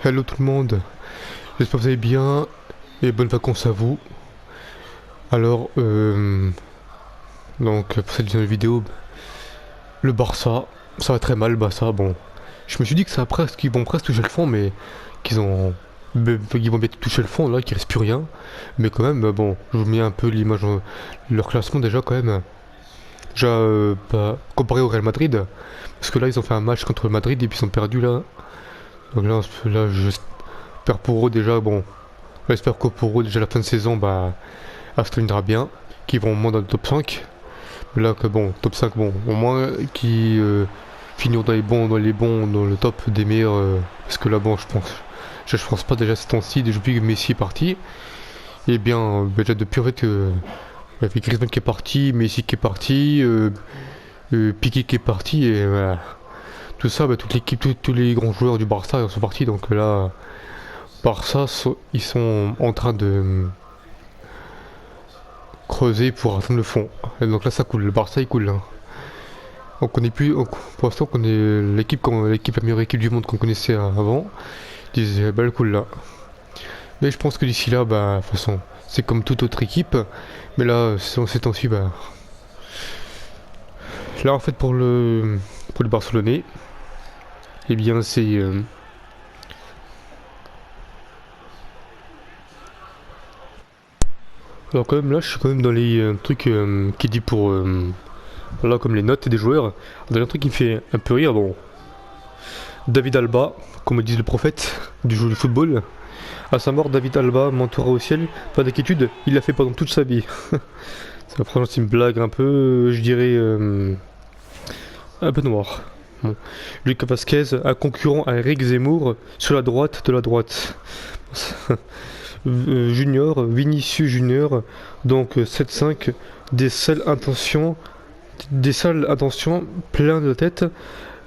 Hello tout le monde, j'espère que vous allez bien et bonnes vacances à vous. Alors, donc pour cette vidéo, le Barça, ça va très mal le Barça. Bon, je me suis dit que ça presque, qu'ils vont presque toucher le fond, mais qu'ils ont, qu'ils vont bien toucher le fond là, qu'il reste plus rien. Mais quand même, bon, je vous mets un peu l'image, leur classement déjà quand même. Déjà, comparé au Real Madrid, parce que là ils ont fait un match contre le Madrid et puis ils ont perdu là. Donc là j'espère pour eux déjà, bon, j'espère que pour eux déjà la fin de saison, bah ça se terminera bien, qui vont au moins dans le top 5. Mais là que bon, top 5, bon, au moins qui finiront dans le top des meilleurs. Parce que là bon je pense pas déjà ces temps-ci, depuis que Messi est parti. Et bien déjà depuis en fait il y avait Griezmann qui est parti, Messi qui est parti, Piqué qui est parti et voilà. Tout ça, bah, toute l'équipe, tous les grands joueurs du Barça sont partis, donc là, Barça, ils sont en train de creuser pour atteindre le fond. Et donc là, ça coule, le Barça, il coule. Là. On connaît plus, pour l'instant, on est l'équipe, la meilleure équipe du monde qu'on connaissait avant. Ils disaient, bah, elle coule là. Mais je pense que d'ici là, bah, de toute façon, c'est comme toute autre équipe. Mais là, ces temps-ci, bah, là, en fait, pour le Barcelonais, eh bien, c'est alors quand même là, je suis quand même dans les trucs qui dit pour là comme les notes des joueurs. Dans un truc qui me fait un peu rire, bon, David Alba, comme disent le prophète du jeu de football. À sa mort, David Alba montera au ciel. Pas d'inquiétude, il l'a fait pendant toute sa vie. Ça, franchement, c'est une blague un peu, je dirais, un peu noire. Bon. Lucas Vasquez, un concurrent à Eric Zemmour, sur la droite de la droite. Junior, Vinicius Junior, donc 7-5, des sales intentions, plein de tête,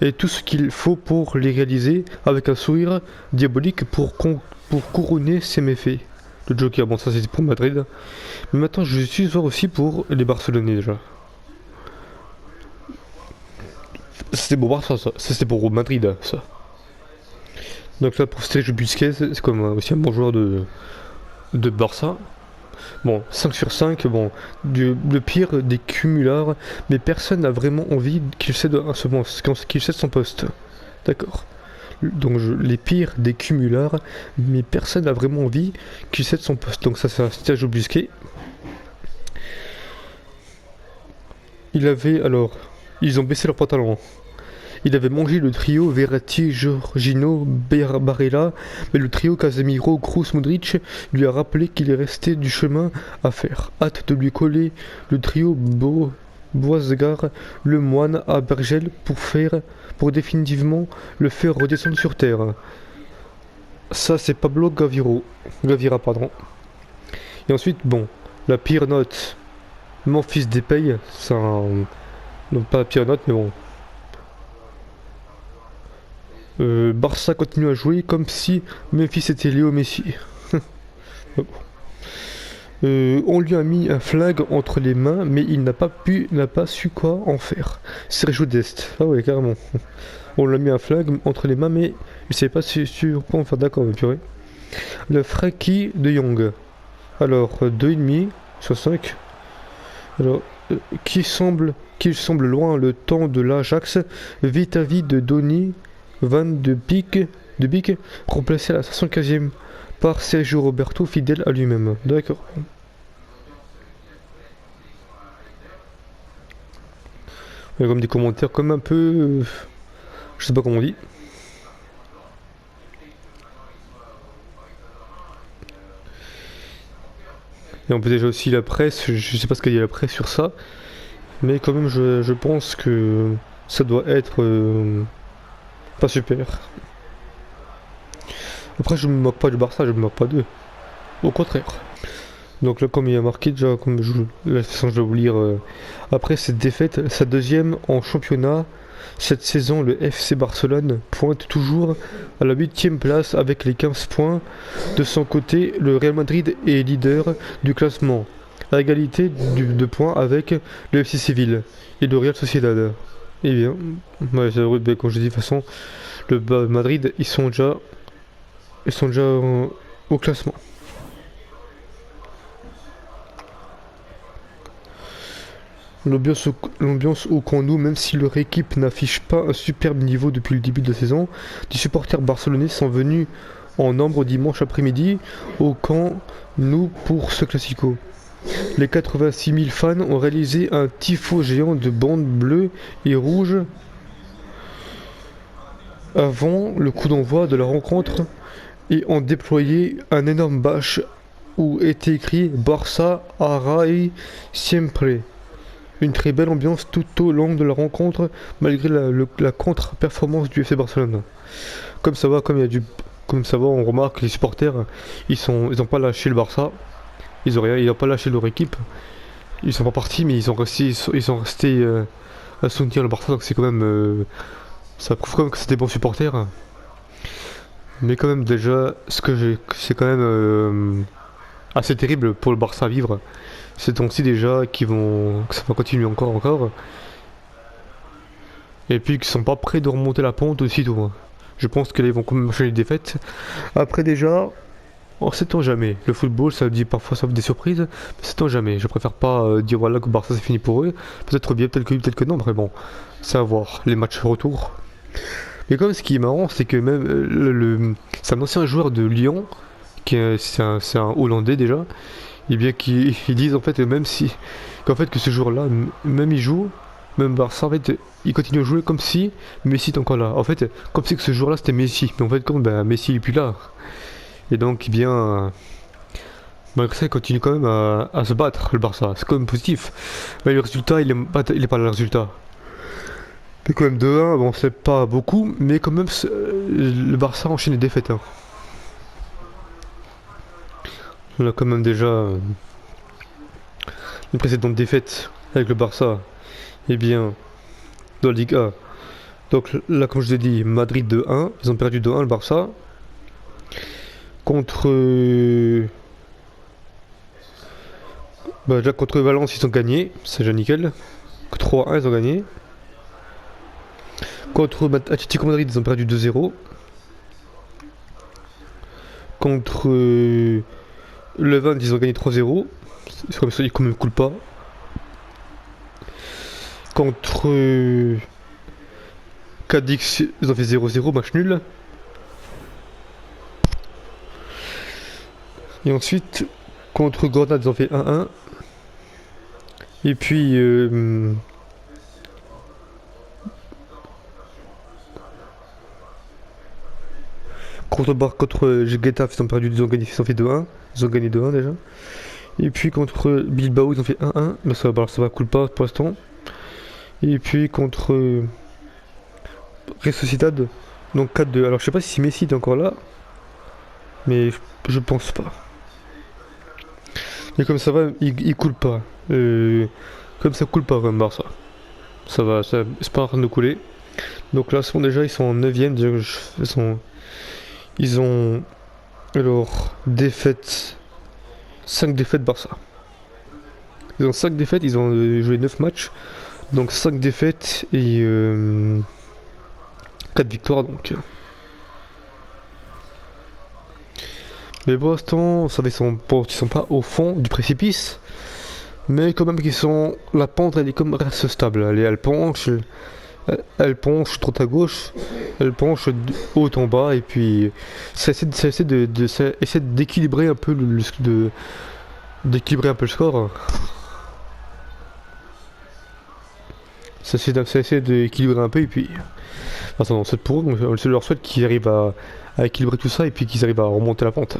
et tout ce qu'il faut pour les réaliser avec un sourire diabolique pour couronner ses méfaits. Le Joker, bon ça c'était pour Madrid. Mais maintenant je suis voir aussi pour les Barcelonais déjà. C'était pour Barça ça, c'était pour Madrid ça. Donc là pour Sergio Busquets, c'est comme aussi un bon joueur de Barça. Bon, 5 sur 5, bon, le pire des cumulards, mais personne n'a vraiment envie qu'il cède son poste. D'accord. Donc les pires des cumulards, mais personne n'a vraiment envie qu'il cède son poste. Donc ça c'est un stage obusqué. Il avait alors, ils ont baissé leurs pantalons. Il avait mangé le trio Verratti, Jorginho, Barella, mais le trio Casemiro, Kroos, Modric lui a rappelé qu'il est resté du chemin à faire. Hâte de lui coller le trio Boisgar, le moine à Bergel pour définitivement le faire redescendre sur terre. Ça c'est Pablo Gavira pardon. Et ensuite bon, la pire note, Memphis Depay, c'est un... non pas la pire note mais bon. Barça continue à jouer comme si Memphis était Léo Messi. On lui a mis un flingue entre les mains, mais il n'a pas su quoi en faire. Sergio Dest. Ah ouais, carrément. On lui a mis un flingue entre les mains, mais il savait pas sur quoi en faire. D'accord, mais purée. Le Frankie de Jong. Alors, 2,5 sur 5. Alors, qu'il semble loin le temps de l'Ajax, Vitavi de Donny, Van de Beek, remplacé à la 75e par Sergio Roberto, fidèle à lui-même. D'accord. Il y a comme des commentaires comme un peu... je sais pas comment on dit. Et on peut déjà aussi la presse, je sais pas ce qu'a dit la presse sur ça, mais quand même je pense que ça doit être pas super. Après je me moque pas du Barça, je me moque pas d'eux. Au contraire. Donc là comme il a marqué déjà, comme la façon je vais vous lire, après cette défaite, sa deuxième en championnat, cette saison le FC Barcelone pointe toujours à la 8ème place avec les 15 points. De son côté, le Real Madrid est leader du classement, à égalité de points avec le FC Séville et le Real Sociedad. Eh bien, ouais, comme je dis de toute façon, le Madrid, ils sont déjà Ils sont déjà au classement. L'ambiance au Camp Nou, même si leur équipe n'affiche pas un superbe niveau depuis le début de la saison, des supporters barcelonais sont venus en nombre dimanche après-midi au Camp Nou pour ce classico. Les 86 000 fans ont réalisé un tifo géant de bandes bleues et rouges avant le coup d'envoi de la rencontre et ont déployé un énorme bâche où était écrit Barça Arrai Siempre. Une très belle ambiance tout au long de la rencontre, malgré la contre-performance du FC Barcelone. Comme ça va, comme ça va, on remarque que les supporters, ils ont pas lâché le Barça, ils ont pas lâché leur équipe. Ils sont pas partis, mais ils sont restés à soutenir le Barça, donc c'est quand même, ça prouve quand même que c'est des bons supporters. Mais quand même déjà, c'est quand même assez terrible pour le Barça à vivre. C'est temps-ci déjà que ça va continuer encore. Et puis qu'ils sont pas prêts de remonter la pente aussitôt, hein. Je pense qu'ils vont quand même enchaîner les défaites. Après déjà, on sait-on jamais. Le football, ça dit parfois ça fait des surprises, mais sait-on jamais. Je préfère pas dire voilà que Barça c'est fini pour eux. Peut-être bien, peut-être que non, mais bon, c'est à voir. Les matchs retour. Mais comme ce qui est marrant, c'est que même c'est un ancien joueur de Lyon, c'est un Hollandais déjà, et bien qu'ils disent en fait qu'en fait que ce joueur-là, même il joue, même Barça, en fait, il continue à jouer comme si Messi était encore là. En fait, comme si que ce joueur-là c'était Messi, mais en fait comme ben, Messi est plus là. Et donc eh bien, malgré ça, il continue quand même à se battre le Barça. C'est quand même positif. Mais le résultat, il est pas là le résultat. Mais quand même 2-1, bon c'est pas beaucoup, mais quand même le Barça enchaîne les défaites, hein. On a quand même déjà une précédente défaite avec le Barça. Eh bien, dans la Ligue A. Donc là, comme je vous ai dit, Madrid 2-1. Ils ont perdu 2-1 le Barça. Contre... bah, déjà contre Valence, ils ont gagné. C'est déjà nickel. 3-1, ils ont gagné. Contre Atlético Madrid, ils ont perdu 2-0. Contre Levante, ils ont gagné 3-0. C'est comme ça, ils quand même coulent pas. Contre Cadix, ils ont fait 0-0, match nul. Et ensuite, contre Grenade, ils ont fait 1-1. Et puis, contre Getafe, ils ont perdu, ils ont fait 2-1. Ils ont gagné 2-1 déjà. Et puis contre Bilbao, ils ont fait 1-1. Mais ça va coule pas pour l'instant. Et puis contre Real Sociedad, donc 4-2. Alors je sais pas si Messi est encore là, mais je pense pas. Et comme ça va, il coule pas. Comme ça coule pas comme Barça. Ça va, c'est pas en train de couler. Donc là, déjà, ils sont en 9ème. Ils ont alors défaite 5 défaites Barça. Ils ont 5 défaites, ils ont joué 9 matchs. Donc 5 défaites et 4 victoires donc. Mais pour l'instant, ils sont pas au fond du précipice. Mais quand même qu'ils sont. La pente elle est comme reste stable. Elle penche trop à gauche, elle penche haut en bas et puis ça essaie d'équilibrer un peu d'équilibrer un peu le score. Ça essaie d'équilibrer un peu et puis. Attends, c'est pour eux, donc je leur souhaite qu'ils arrivent à équilibrer tout ça et puis qu'ils arrivent à remonter la pente.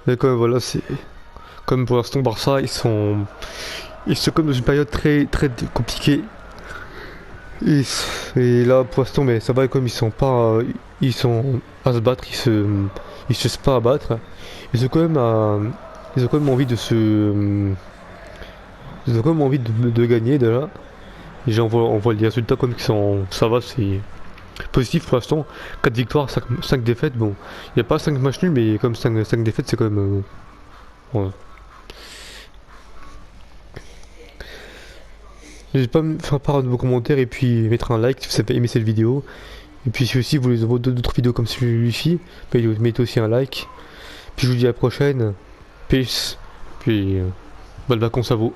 Mais quand même voilà, c'est. Comme pour l'instant Barça, ils sont comme dans une période très très compliquée. Et là pour l'instant, mais ça va comme ils sont pas. Ils sont à se battre, ils se pas à battre. Ils ont quand même ils ont quand même envie de se. Ils ont quand même envie de gagner de là. Déjà on voit les résultats comme qui sont. Ça va, c'est positif pour l'instant. 4 victoires, 5 défaites. Bon, il n'y a pas 5 matchs nuls, mais comme 5 défaites, c'est quand même. Ouais. N'hésitez pas à me faire part de vos commentaires et puis mettre un like si vous avez aimé cette vidéo. Et puis si aussi vous voulez voir d'autres vidéos comme celui-ci, mettez aussi un like. Puis je vous dis à la prochaine. Peace. Puis bonnes vacances à vous.